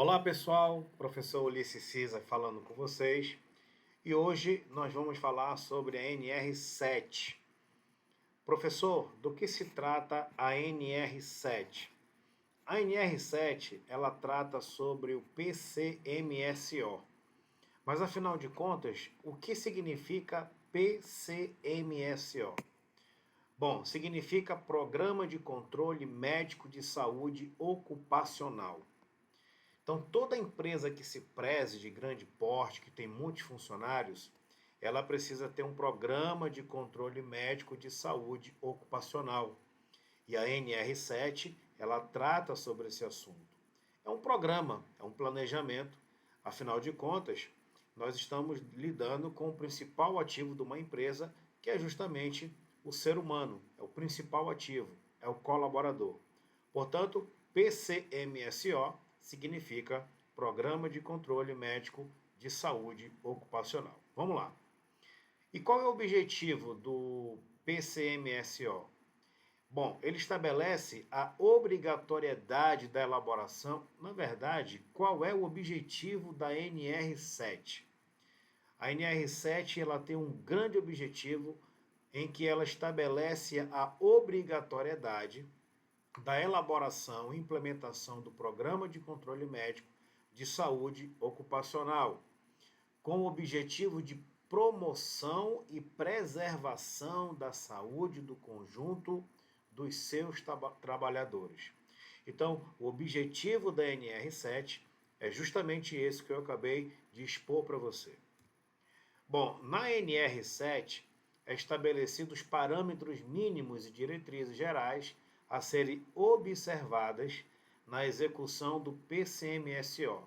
Olá pessoal, professor Ulisses Cisa falando com vocês e hoje nós vamos falar sobre a NR7. Professor, do que se trata a NR7? A NR7 ela trata sobre o PCMSO, mas afinal de contas, o que significa PCMSO? Bom, significa Programa de Controle Médico de Saúde Ocupacional. Então, toda empresa que se preze de grande porte, que tem muitos funcionários, ela precisa ter um programa de controle médico de saúde ocupacional. E a NR7, ela trata sobre esse assunto. É um programa, é um planejamento. Afinal de contas, nós estamos lidando com o principal ativo de uma empresa, que é justamente o ser humano, é o principal ativo, é o colaborador. Portanto, PCMSO significa Programa de Controle Médico de Saúde Ocupacional. Vamos lá. E qual é o objetivo do PCMSO? Bom, ele estabelece a obrigatoriedade da elaboração. Na verdade, qual é o objetivo da NR7? A NR7 ela tem um grande objetivo em que ela estabelece a obrigatoriedade da elaboração e implementação do Programa de Controle Médico de Saúde Ocupacional, com o objetivo de promoção e preservação da saúde do conjunto dos seus trabalhadores. Então, o objetivo da NR7 é justamente esse que eu acabei de expor para você. Bom, na NR7 é estabelecidos os parâmetros mínimos e diretrizes gerais a serem observadas na execução do PCMSO,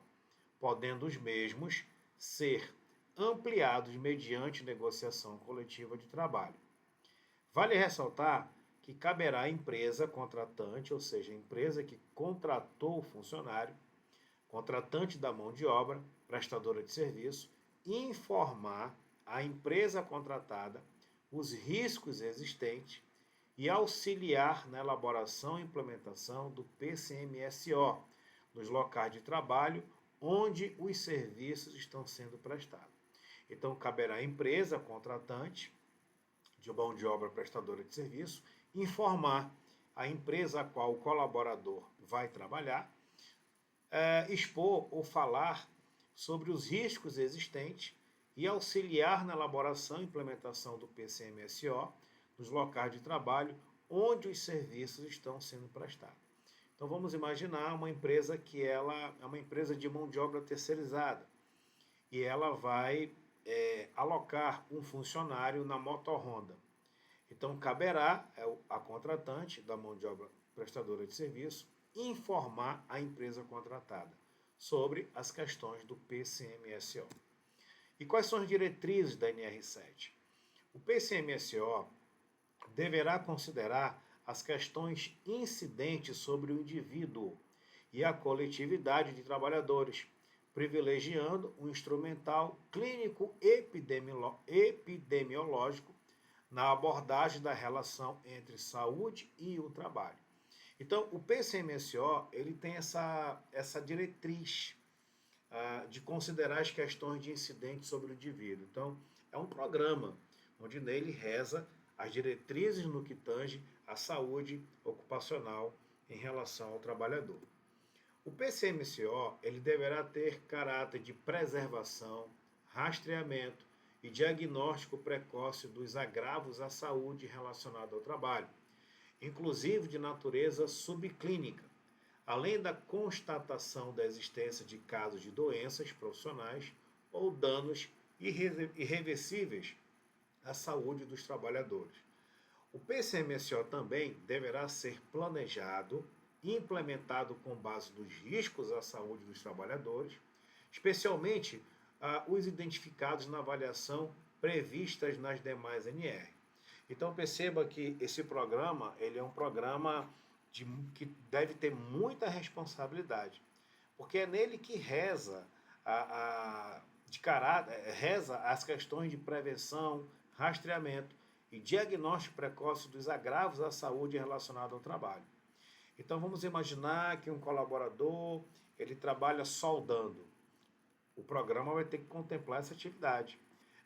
podendo os mesmos ser ampliados mediante negociação coletiva de trabalho. Vale ressaltar que caberá à empresa contratante, ou seja, a empresa que contratou o funcionário, contratante da mão de obra, prestadora de serviço, informar a empresa contratada os riscos existentes e auxiliar na elaboração e implementação do PCMSO nos locais de trabalho onde os serviços estão sendo prestados. Então, caberá à empresa contratante de mão de obra prestadora de serviço informar a empresa a qual o colaborador vai trabalhar, expor ou falar sobre os riscos existentes e auxiliar na elaboração e implementação do PCMSO nos locais de trabalho onde os serviços estão sendo prestados. Então vamos imaginar uma empresa que ela é uma empresa de mão de obra terceirizada e ela vai alocar um funcionário na motorhonda. Então caberá a contratante da mão de obra prestadora de serviço informar a empresa contratada sobre as questões do PCMSO. E quais são as diretrizes da NR7? O PCMSO deverá considerar as questões incidentes sobre o indivíduo e a coletividade de trabalhadores, privilegiando o instrumental clínico epidemiológico na abordagem da relação entre saúde e o trabalho. Então, o PCMSO ele tem essa diretriz de considerar as questões de incidente sobre o indivíduo. Então, é um programa onde nele reza as diretrizes no que tange à saúde ocupacional em relação ao trabalhador. O PCMSO ele deverá ter caráter de preservação, rastreamento e diagnóstico precoce dos agravos à saúde relacionados ao trabalho, inclusive de natureza subclínica, além da constatação da existência de casos de doenças profissionais ou danos irreversíveis à saúde dos trabalhadores. O PCMSO também deverá ser planejado e implementado com base nos riscos à saúde dos trabalhadores, especialmente os identificados na avaliação previstas nas demais NR. Então perceba que esse programa ele é um programa que deve ter muita responsabilidade, porque é nele que reza as questões de prevenção, rastreamento e diagnóstico precoce dos agravos à saúde relacionados ao trabalho. Então vamos imaginar que um colaborador, ele trabalha soldando. O programa vai ter que contemplar essa atividade.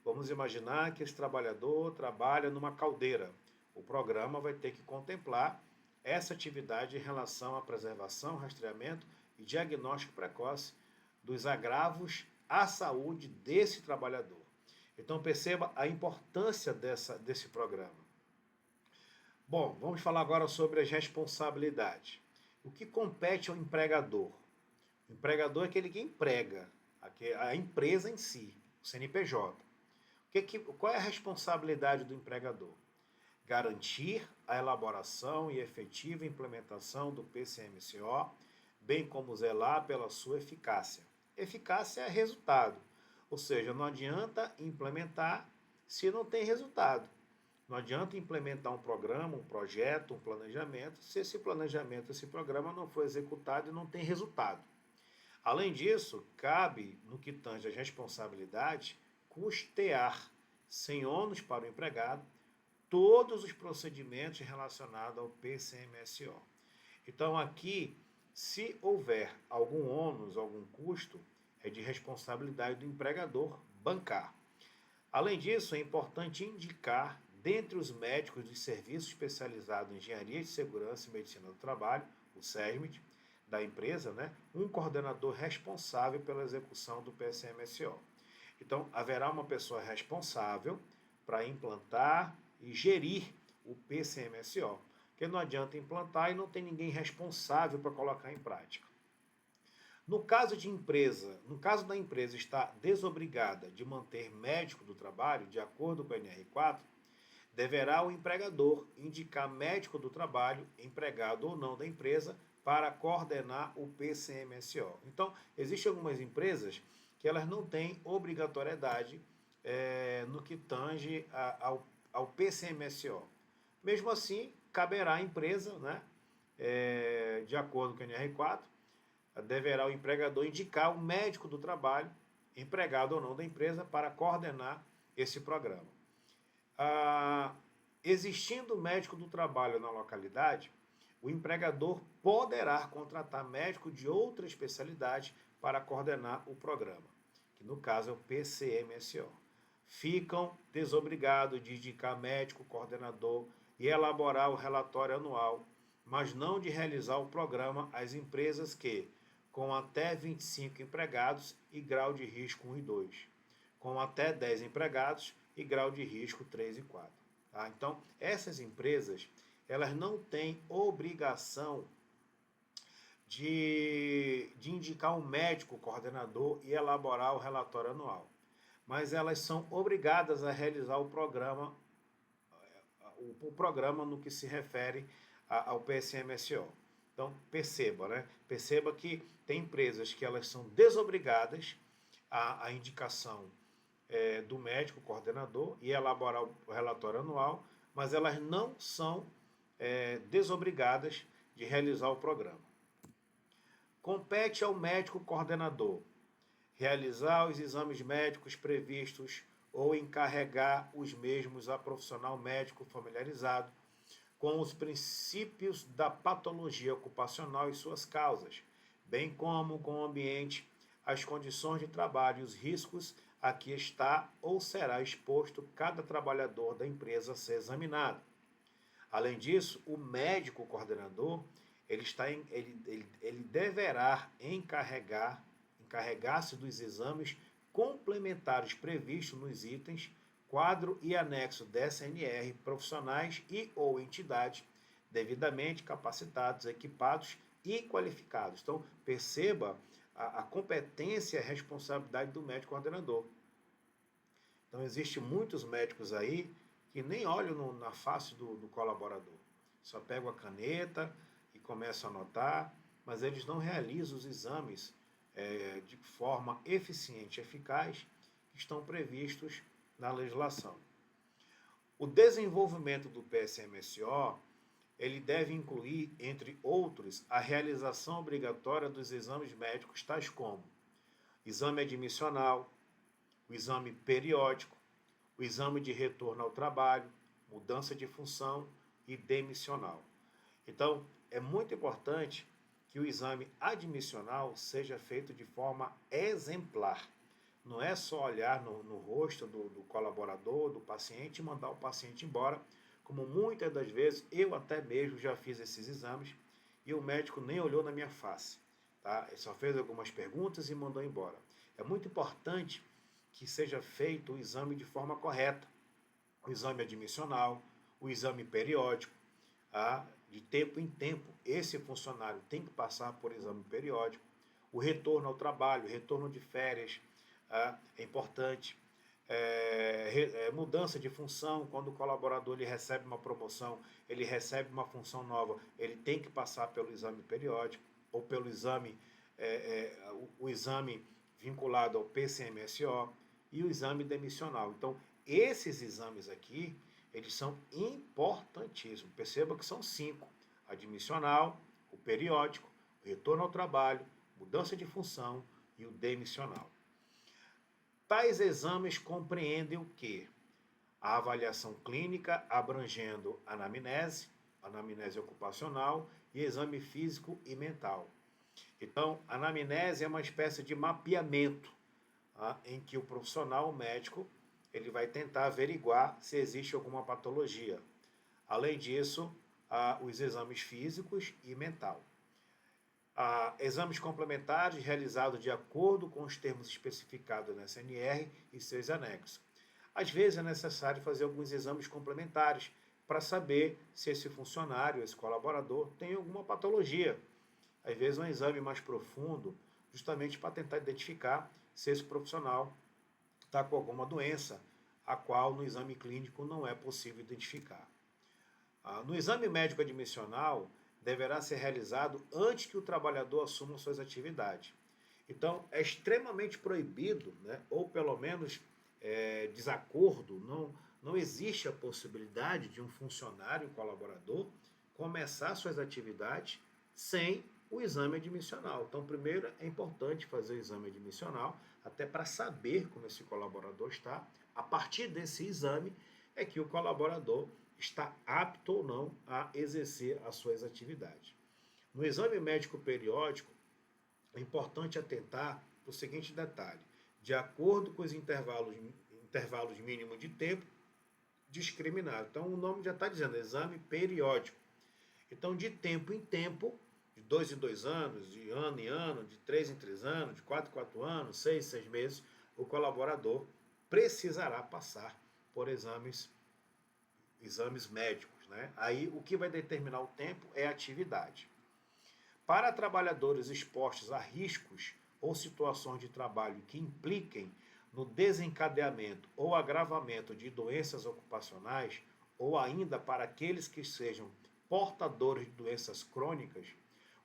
Vamos imaginar que esse trabalhador trabalha numa caldeira. O programa vai ter que contemplar essa atividade em relação à preservação, rastreamento e diagnóstico precoce dos agravos à saúde desse trabalhador. Então perceba a importância desse programa. Bom, vamos falar agora sobre as responsabilidades. O que compete ao empregador? O empregador é aquele que emprega, a empresa em si, o CNPJ. Qual é a responsabilidade do empregador? Garantir a elaboração e efetiva implementação do PCMSO, bem como zelar pela sua eficácia. Eficácia é resultado, ou seja, não adianta implementar se não tem resultado. Não adianta implementar um programa, um projeto, um planejamento, se esse planejamento, esse programa não for executado e não tem resultado. Além disso, cabe, no que tange às responsabilidades, custear, sem ônus para o empregado, todos os procedimentos relacionados ao PCMSO. Então, aqui, se houver algum ônus, algum custo, é de responsabilidade do empregador bancar. Além disso, é importante indicar, dentre os médicos dos serviços especializados em Engenharia de Segurança e Medicina do Trabalho, o SESMIT, da empresa, um coordenador responsável pela execução do PCMSO. Então, haverá uma pessoa responsável para implantar e gerir o PCMSO, porque não adianta implantar e não tem ninguém responsável para colocar em prática. No caso da empresa estar desobrigada de manter médico do trabalho, de acordo com a NR4, deverá o empregador indicar médico do trabalho, empregado ou não da empresa, para coordenar o PCMSO. Então, existem algumas empresas que elas não têm obrigatoriedade no que tange ao PCMSO. Mesmo assim, caberá à empresa, de acordo com a NR4, deverá o empregador indicar o médico do trabalho, empregado ou não da empresa, para coordenar esse programa. Existindo médico do trabalho na localidade, o empregador poderá contratar médico de outra especialidade para coordenar o programa, que no caso é o PCMSO. Ficam desobrigados de indicar médico coordenador e elaborar o relatório anual, mas não de realizar o programa às empresas que, com até 25 empregados e grau de risco 1 e 2, com até 10 empregados e grau de risco 3 e 4. Tá? Então, essas empresas, elas não têm obrigação de indicar um médico coordenador e elaborar o relatório anual, mas elas são obrigadas a realizar o programa no que se refere ao PCMSO. Então, perceba que tem empresas que elas são desobrigadas à indicação do médico coordenador e elaborar o relatório anual, mas elas não são desobrigadas de realizar o programa. Compete ao médico coordenador realizar os exames médicos previstos ou encarregar os mesmos a profissional médico familiarizado com os princípios da patologia ocupacional e suas causas, bem como com o ambiente, as condições de trabalho e os riscos a que está ou será exposto cada trabalhador da empresa a ser examinado. Além disso, o médico coordenador ele deverá encarregar-se dos exames complementares previstos nos itens, quadro e anexo dessa NR, profissionais e ou entidades devidamente capacitados, equipados e qualificados. Então, perceba a competência e a responsabilidade do médico coordenador. Então, existem muitos médicos aí que nem olham na face do colaborador. Só pegam a caneta e começam a anotar, mas eles não realizam os exames de forma eficiente e eficaz que estão previstos na legislação. O desenvolvimento do PCMSO, ele deve incluir, entre outros, a realização obrigatória dos exames médicos, tais como exame admissional, o exame periódico, o exame de retorno ao trabalho, mudança de função e demissional. Então, é muito importante que o exame admissional seja feito de forma exemplar. Não é só olhar no rosto do colaborador, do paciente e mandar o paciente embora, como muitas das vezes eu até mesmo já fiz esses exames e o médico nem olhou na minha face. Tá? Ele só fez algumas perguntas e mandou embora. É muito importante que seja feito o exame de forma correta. O exame admissional, o exame periódico, tá? De tempo em tempo. Esse funcionário tem que passar por exame periódico. O retorno ao trabalho, o retorno de férias, tá? É importante. Mudança de função, quando o colaborador ele recebe uma promoção, ele recebe uma função nova, ele tem que passar pelo exame periódico ou pelo exame, o exame vinculado ao PCMSO e o exame demissional. Então, esses exames aqui, eles são importantíssimos. Perceba que são 5: admissional, o periódico, o retorno ao trabalho, mudança de função e o demissional. Tais exames compreendem o quê? A avaliação clínica abrangendo anamnese ocupacional e exame físico e mental. Então, a anamnese é uma espécie de mapeamento, tá? Em que o profissional, o médico, ele vai tentar averiguar se existe alguma patologia. Além disso, os exames físicos e mental. Exames complementares realizados de acordo com os termos especificados na SNR e seus anexos. Às vezes é necessário fazer alguns exames complementares para saber se esse funcionário, esse colaborador, tem alguma patologia. Às vezes um exame mais profundo, justamente para tentar identificar se esse profissional está com alguma doença, a qual no exame clínico não é possível identificar. No exame médico admissional, deverá ser realizado antes que o trabalhador assuma suas atividades. Então, é extremamente proibido, né, ou pelo menos desacordo, não existe a possibilidade de um funcionário, um colaborador, começar suas atividades sem o exame admissional. Então, primeiro é importante fazer o exame admissional, até para saber como esse colaborador está. A partir desse exame é que o colaborador está apto ou não a exercer as suas atividades. No exame médico periódico, é importante atentar para o seguinte detalhe: de acordo com os intervalos mínimos de tempo discriminado. Então, o nome já está dizendo, exame periódico. Então, de tempo em tempo, de 2 em 2 anos, de ano em ano, de 3 em 3 anos, de 4 em 4 anos, 6 em 6 meses, o colaborador precisará passar por exames médicos, né? Aí o que vai determinar o tempo é a atividade. Para trabalhadores expostos a riscos ou situações de trabalho que impliquem no desencadeamento ou agravamento de doenças ocupacionais, ou ainda para aqueles que sejam portadores de doenças crônicas,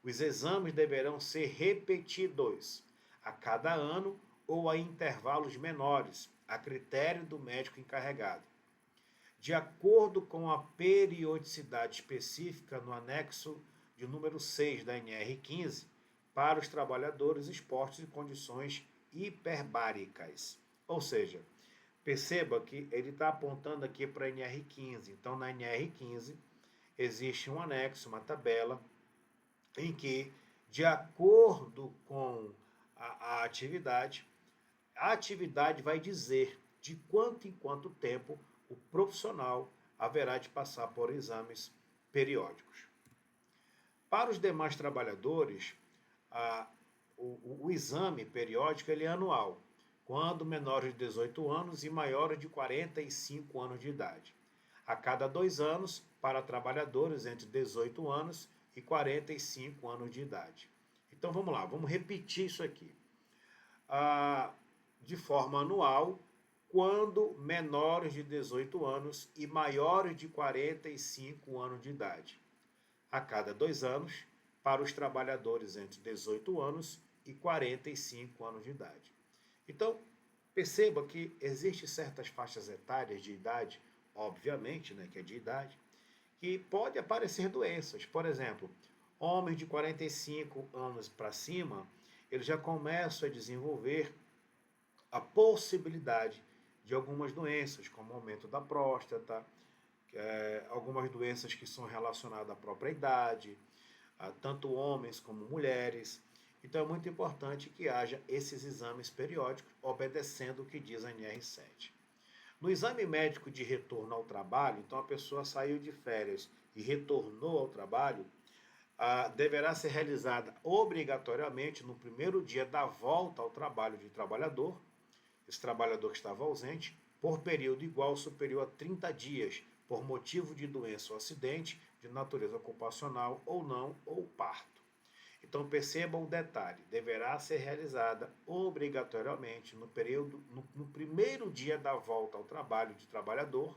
os exames deverão ser repetidos a cada ano ou a intervalos menores, a critério do médico encarregado. De acordo com a periodicidade específica no anexo de número 6 da NR15, para os trabalhadores expostos em condições hiperbáricas. Ou seja, perceba que ele está apontando aqui para a NR15. Então, na NR15, existe um anexo, uma tabela, em que, de acordo com a atividade vai dizer de quanto em quanto tempo o profissional haverá de passar por exames periódicos. Para os demais trabalhadores, o exame periódico ele é anual, quando menores de 18 anos e maiores de 45 anos de idade. A cada 2 anos, para trabalhadores entre 18 anos e 45 anos de idade. Então vamos lá, vamos repetir isso aqui. De forma anual, quando menores de 18 anos e maiores de 45 anos de idade. A cada 2 anos, para os trabalhadores entre 18 anos e 45 anos de idade. Então, perceba que existem certas faixas etárias de idade, obviamente, né, que é de idade, que pode aparecer doenças. Por exemplo, homens de 45 anos para cima, eles já começam a desenvolver a possibilidade de algumas doenças, como aumento da próstata, algumas doenças que são relacionadas à própria idade, tanto homens como mulheres. Então é muito importante que haja esses exames periódicos, obedecendo o que diz a NR7. No exame médico de retorno ao trabalho, então a pessoa saiu de férias e retornou ao trabalho, deverá ser realizada obrigatoriamente no primeiro dia da volta ao trabalho de trabalhador, esse trabalhador que estava ausente, por período igual ou superior a 30 dias, por motivo de doença ou acidente de natureza ocupacional ou não, ou parto. Então perceba o detalhe, deverá ser realizada obrigatoriamente no primeiro dia da volta ao trabalho de trabalhador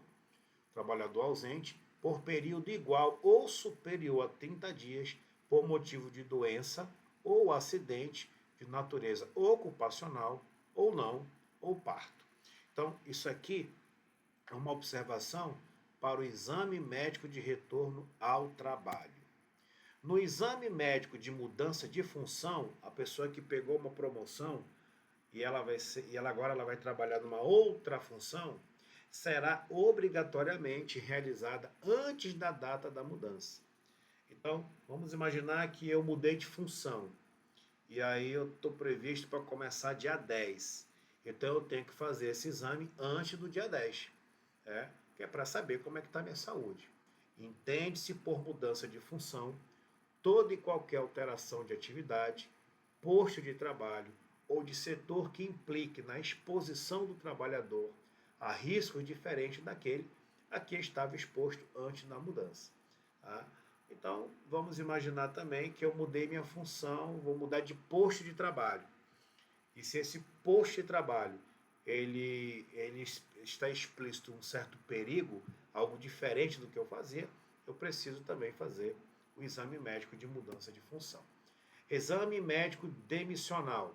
ausente, por período igual ou superior a 30 dias, por motivo de doença ou acidente de natureza ocupacional ou não, ou parto. Então, isso aqui é uma observação para o exame médico de retorno ao trabalho. No exame médico de mudança de função, a pessoa que pegou uma promoção e agora ela vai trabalhar numa outra função, será obrigatoriamente realizada antes da data da mudança. Então, vamos imaginar que eu mudei de função e aí eu estou previsto para começar dia 10. Então eu tenho que fazer esse exame antes do dia 10, que é para saber como é que está a minha saúde. Entende-se por mudança de função toda e qualquer alteração de atividade, posto de trabalho ou de setor que implique na exposição do trabalhador a riscos diferentes daquele a que estava exposto antes da mudança. Tá? Então, vamos imaginar também que eu mudei minha função, vou mudar de posto de trabalho. E se esse posto de trabalho ele está explícito um certo perigo, algo diferente do que eu fazia, eu preciso também fazer o exame médico de mudança de função. Exame médico demissional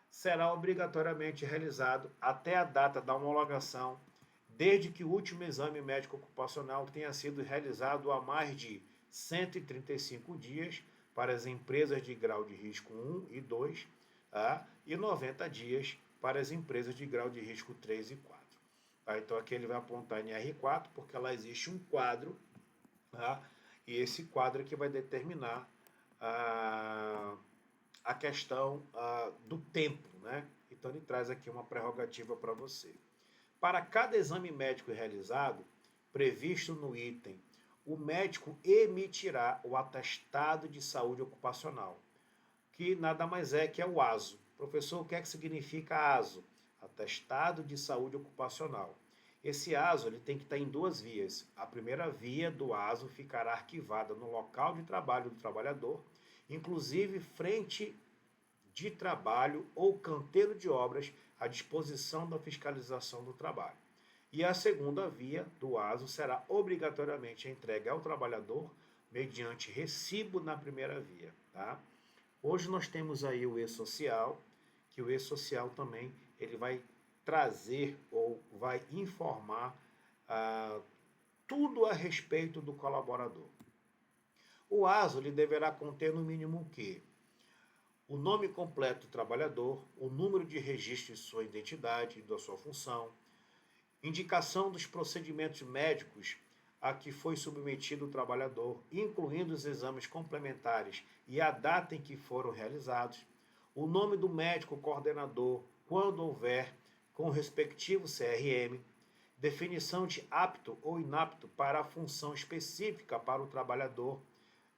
será obrigatoriamente realizado até a data da homologação, desde que o último exame médico ocupacional tenha sido realizado há mais de 135 dias para as empresas de grau de risco 1 e 2, e 90 dias para as empresas de grau de risco 3 e 4. Então aqui ele vai apontar em R4 porque lá existe um quadro, e esse quadro aqui vai determinar a questão do tempo, né? Então ele traz aqui uma prerrogativa para você. Para cada exame médico realizado, previsto no item, o médico emitirá o atestado de saúde ocupacional, que nada mais é que é o ASO. Professor, o que é que significa ASO? Atestado de saúde ocupacional. Esse ASO ele tem que estar em duas vias. A primeira via do ASO ficará arquivada no local de trabalho do trabalhador, inclusive frente de trabalho ou canteiro de obras à disposição da fiscalização do trabalho. E a segunda via do ASO será obrigatoriamente entregue ao trabalhador mediante recibo na primeira via. Tá? Hoje nós temos aí o e-social, que o e-social também ele vai trazer ou vai informar tudo a respeito do colaborador. O ASO ele deverá conter no mínimo o quê? O nome completo do trabalhador, o número de registro de sua identidade e da sua função, indicação dos procedimentos médicos a que foi submetido o trabalhador, incluindo os exames complementares e a data em que foram realizados, o nome do médico coordenador, quando houver, com o respectivo CRM, definição de apto ou inapto para a função específica para o trabalhador,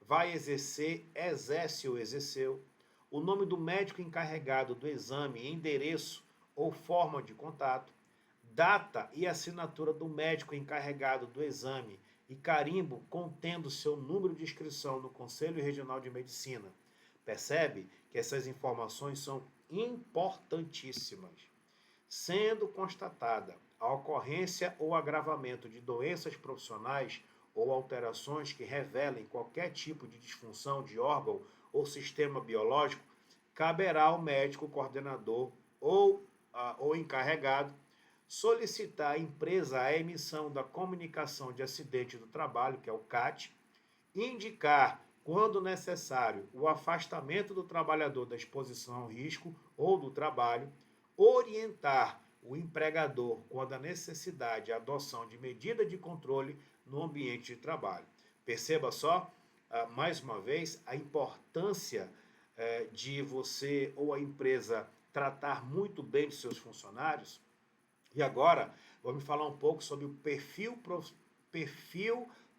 vai exercer, exerce ou exerceu, o nome do médico encarregado do exame, endereço ou forma de contato, data e assinatura do médico encarregado do exame e carimbo contendo seu número de inscrição no Conselho Regional de Medicina. Percebe que essas informações são importantíssimas. Sendo constatada a ocorrência ou agravamento de doenças profissionais ou alterações que revelem qualquer tipo de disfunção de órgão ou sistema biológico, caberá ao médico coordenador ou encarregado solicitar à empresa a emissão da comunicação de acidente do trabalho, que é o CAT, indicar, quando necessário, o afastamento do trabalhador da exposição ao risco ou do trabalho, orientar o empregador quando a necessidade a adoção de medida de controle no ambiente de trabalho. Perceba só, mais uma vez, a importância de você ou a empresa tratar muito bem de seus funcionários. E agora, vamos falar um pouco sobre o perfil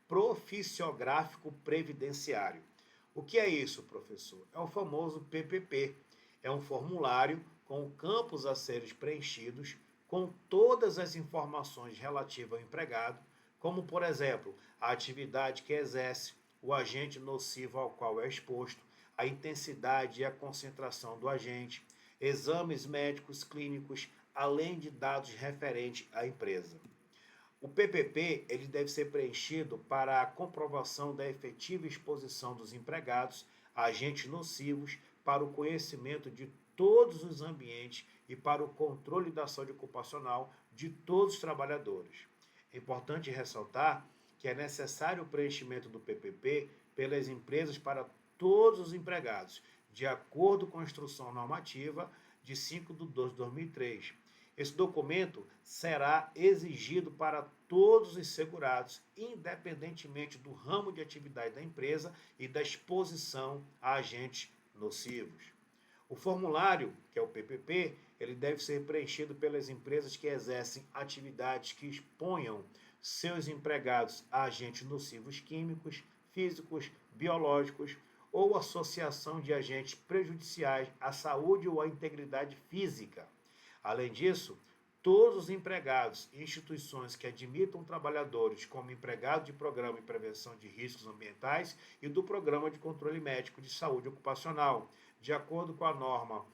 profissiográfico previdenciário. O que é isso, professor? É o famoso PPP. É um formulário com campos a serem preenchidos com todas as informações relativas ao empregado, como, por exemplo, a atividade que exerce, o agente nocivo ao qual é exposto, a intensidade e a concentração do agente, exames médicos clínicos, além de dados referentes à empresa. O PPP ele deve ser preenchido para a comprovação da efetiva exposição dos empregados a agentes nocivos para o conhecimento de todos os ambientes e para o controle da saúde ocupacional de todos os trabalhadores. É importante ressaltar que é necessário o preenchimento do PPP pelas empresas para todos os empregados, de acordo com a instrução normativa de 5 de 12 de 2003. Esse documento será exigido para todos os segurados, independentemente do ramo de atividade da empresa e da exposição a agentes nocivos. O formulário, que é o PPP, ele deve ser preenchido pelas empresas que exercem atividades que exponham seus empregados a agentes nocivos químicos, físicos, biológicos ou associação de agentes prejudiciais à saúde ou à integridade física. Além disso, todos os empregados e instituições que admitam trabalhadores como empregado de Programa de Prevenção de Riscos Ambientais e do Programa de Controle Médico de Saúde Ocupacional, de acordo com a norma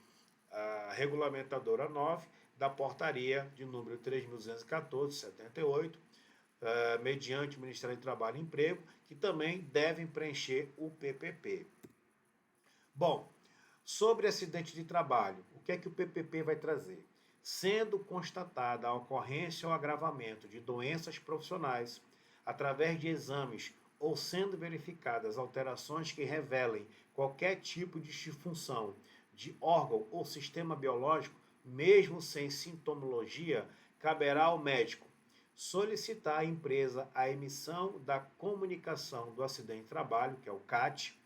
regulamentadora 9 da portaria de número 3.214/78, mediante o Ministério do Trabalho e Emprego, que também devem preencher o PPP. Bom, sobre acidente de trabalho, o que é que o PPP vai trazer? Sendo constatada a ocorrência ou agravamento de doenças profissionais, através de exames ou sendo verificadas alterações que revelem qualquer tipo de disfunção de órgão ou sistema biológico, mesmo sem sintomologia, caberá ao médico solicitar à empresa a emissão da comunicação do acidente de trabalho, que é o CAT,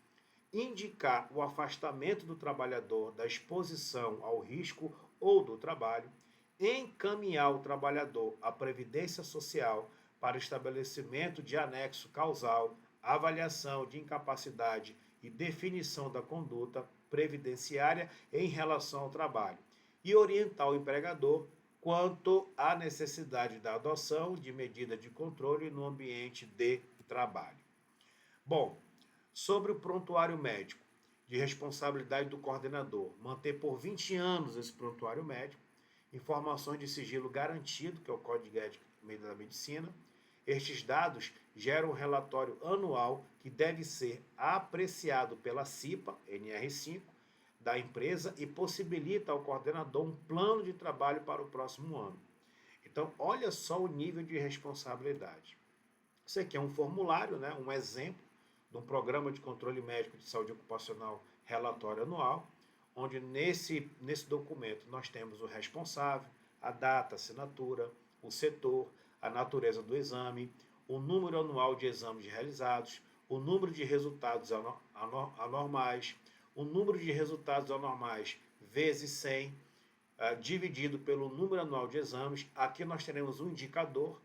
indicar o afastamento do trabalhador da exposição ao risco ou do trabalho, encaminhar o trabalhador à Previdência Social para estabelecimento de anexo causal, avaliação de incapacidade e definição da conduta previdenciária em relação ao trabalho, e orientar o empregador quanto à necessidade da adoção de medida de controle no ambiente de trabalho. Bom, sobre o prontuário médico, de responsabilidade do coordenador, manter por 20 anos esse prontuário médico, informações de sigilo garantido, que é o Código de Ética da Medicina. Estes dados geram um relatório anual que deve ser apreciado pela CIPA, NR5, da empresa e possibilita ao coordenador um plano de trabalho para o próximo ano. Então, olha só o nível de responsabilidade. Isso aqui é um formulário, né, um exemplo de um programa de controle médico de saúde ocupacional relatório anual, onde nesse documento nós temos o responsável, a data, a assinatura, o setor, a natureza do exame, o número anual de exames realizados, o número de resultados anormais, o número de resultados anormais vezes 100, dividido pelo número anual de exames. Aqui nós teremos um indicador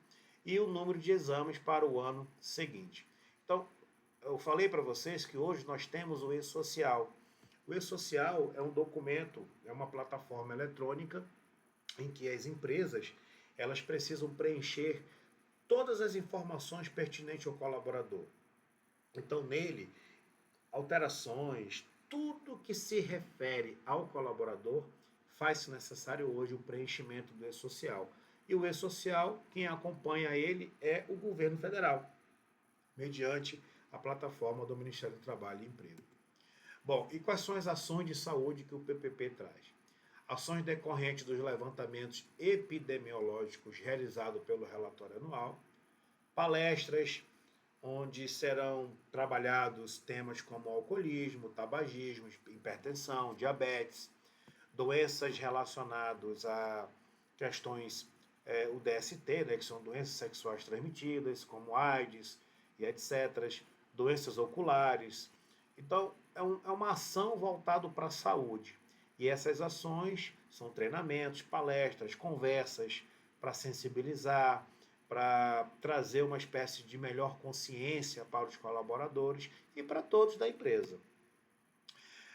e o número de exames para o ano seguinte. Então, eu falei para vocês que hoje nós temos o E-Social. O E-Social é um documento, é uma plataforma eletrônica em que as empresas elas precisam preencher todas as informações pertinentes ao colaborador. Então, nele, alterações, tudo que se refere ao colaborador, faz-se necessário hoje o preenchimento do E-Social. E o E-Social, quem acompanha ele é o governo federal, mediante a plataforma do Ministério do Trabalho e Emprego. Bom, e quais são as ações de saúde que o PPP traz? Ações decorrentes dos levantamentos epidemiológicos realizados pelo relatório anual, palestras onde serão trabalhados temas como alcoolismo, tabagismo, hipertensão, diabetes, doenças relacionadas a questões, o DST, né, que são doenças sexuais transmitidas, como AIDS e etc., doenças oculares. Então, é uma ação voltada para a saúde. E essas ações são treinamentos, palestras, conversas para sensibilizar, para trazer uma espécie de melhor consciência para os colaboradores e para todos da empresa.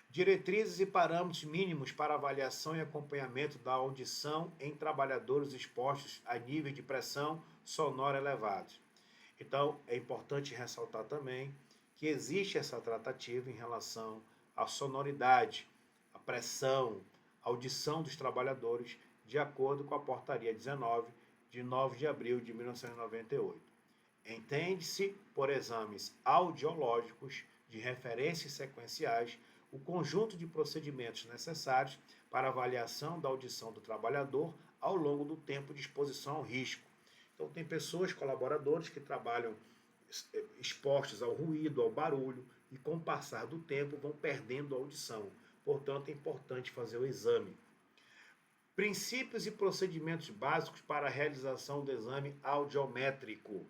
Diretrizes e parâmetros mínimos para avaliação e acompanhamento da audição em trabalhadores expostos a níveis de pressão sonora elevados. Então, é importante ressaltar também que existe essa tratativa em relação à sonoridade, à pressão, à audição dos trabalhadores, de acordo com a Portaria 19, de 9 de abril de 1998. Entende-se por exames audiológicos de referências sequenciais o conjunto de procedimentos necessários para avaliação da audição do trabalhador ao longo do tempo de exposição ao risco. Então, tem pessoas, colaboradores, que trabalham expostos ao ruído, ao barulho, e com o passar do tempo vão perdendo a audição. Portanto, é importante fazer o exame. Princípios e procedimentos básicos para a realização do exame audiométrico.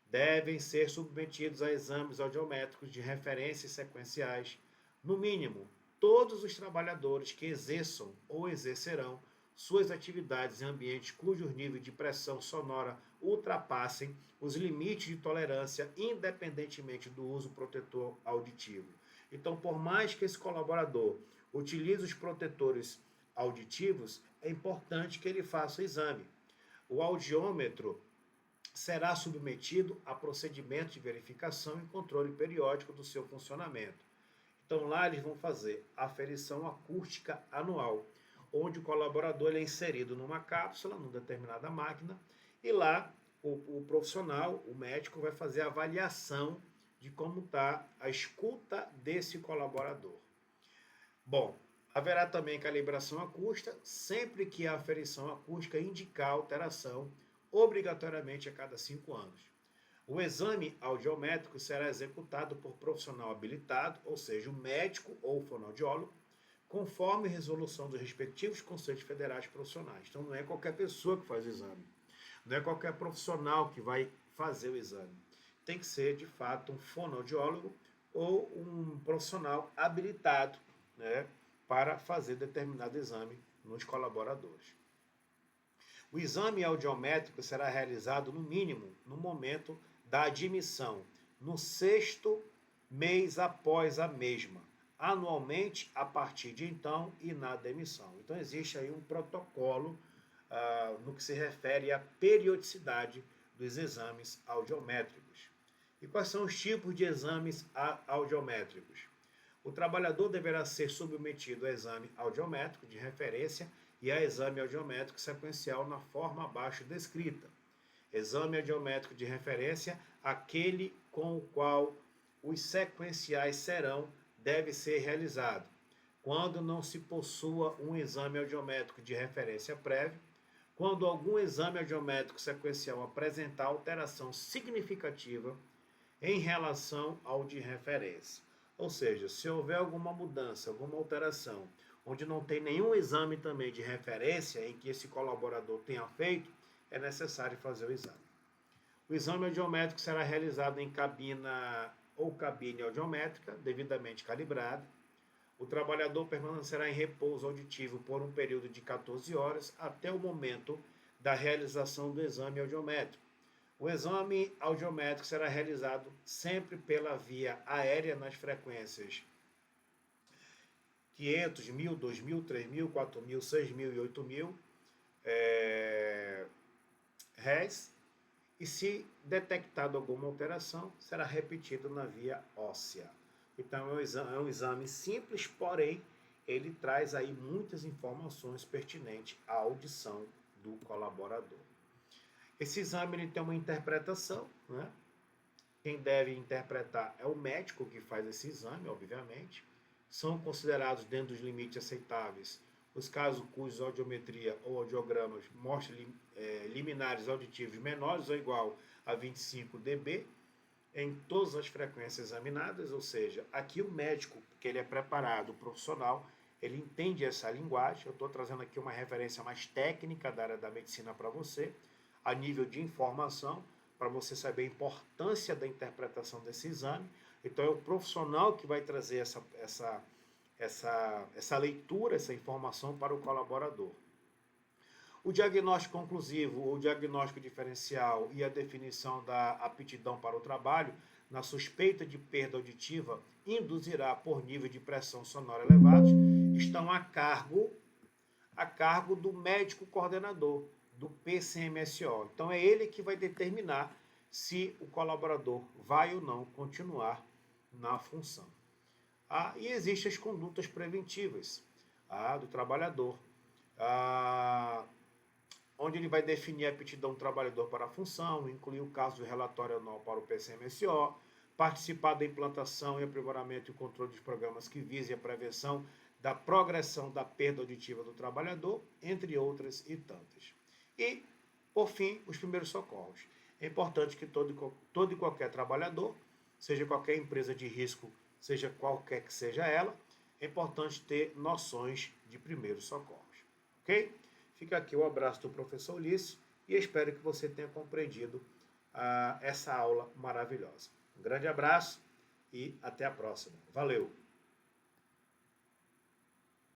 Devem ser submetidos a exames audiométricos de referências sequenciais. No mínimo, todos os trabalhadores que exerçam ou exercerão suas atividades em ambientes cujos níveis de pressão sonora ultrapassem os limites de tolerância, independentemente do uso protetor auditivo. Então, por mais que esse colaborador utilize os protetores auditivos, é importante que ele faça o exame. O audiômetro será submetido a procedimento de verificação e controle periódico do seu funcionamento. Então, lá eles vão fazer a aferição acústica anual, onde o colaborador é inserido numa cápsula, numa determinada máquina, e lá o profissional, o médico, vai fazer a avaliação de como está a escuta desse colaborador. Bom, haverá também calibração acústica, sempre que a aferição acústica indicar alteração, obrigatoriamente a cada 5 anos. O exame audiométrico será executado por profissional habilitado, ou seja, o médico ou o fonoaudiólogo, conforme resolução dos respectivos conselhos federais profissionais. Então, não é qualquer pessoa que faz o exame. Não é qualquer profissional que vai fazer o exame. Tem que ser, de fato, um fonoaudiólogo ou um profissional habilitado, né, para fazer determinado exame nos colaboradores. O exame audiométrico será realizado, no mínimo, no momento da admissão, no 6º mês após a mesma, anualmente a partir de então e na demissão. Então, existe aí um protocolo no que se refere à periodicidade dos exames audiométricos. E quais são os tipos de exames audiométricos? O trabalhador deverá ser submetido a exame audiométrico de referência e a exame audiométrico sequencial na forma abaixo descrita. Exame audiométrico de referência, aquele com o qual os sequenciais deve ser realizado. Quando não se possua um exame audiométrico de referência prévio, quando algum exame audiométrico sequencial apresentar alteração significativa em relação ao de referência. Ou seja, se houver alguma mudança, alguma alteração, onde não tem nenhum exame também de referência em que esse colaborador tenha feito, é necessário fazer o exame. O exame audiométrico será realizado em cabina ou cabine audiométrica, devidamente calibrada. O trabalhador permanecerá em repouso auditivo por um período de 14 horas até o momento da realização do exame audiométrico. O exame audiométrico será realizado sempre pela via aérea nas frequências 500, 1000, 2000, 3000, 4000, 6000 e 8000 Hz. E se detectado alguma alteração, será repetido na via óssea. Então, é um exame simples, porém, ele traz aí muitas informações pertinentes à audição do colaborador. Esse exame ele tem uma interpretação, né? Quem deve interpretar é o médico que faz esse exame, obviamente. São considerados dentro dos limites aceitáveis os casos cuja audiometria ou audiogramas mostrem liminares auditivos menores ou igual a 25 dB em todas as frequências examinadas, ou seja, aqui o médico, que ele é preparado, o profissional, ele entende essa linguagem. Eu estou trazendo aqui uma referência mais técnica da área da medicina para você, a nível de informação, para você saber a importância da interpretação desse exame. Então, é o profissional que vai trazer essa leitura, essa informação para o colaborador. O diagnóstico conclusivo, o diagnóstico diferencial e a definição da aptidão para o trabalho, na suspeita de perda auditiva, induzirá por nível de pressão sonora elevados, estão a cargo do médico coordenador, do PCMSO. Então é ele que vai determinar se o colaborador vai ou não continuar na função. E existem as condutas preventivas do trabalhador, onde ele vai definir a aptidão do trabalhador para a função, incluir o caso do relatório anual para o PCMSO, participar da implantação e aprimoramento e controle dos programas que visem a prevenção da progressão da perda auditiva do trabalhador, entre outras e tantas. E, por fim, os primeiros socorros. É importante que todo e qualquer trabalhador, seja qualquer empresa de risco, seja qualquer que seja ela, é importante ter noções de primeiros socorros. Ok? Fica aqui o abraço do professor Ulisses e espero que você tenha compreendido essa aula maravilhosa. Um grande abraço e até a próxima. Valeu!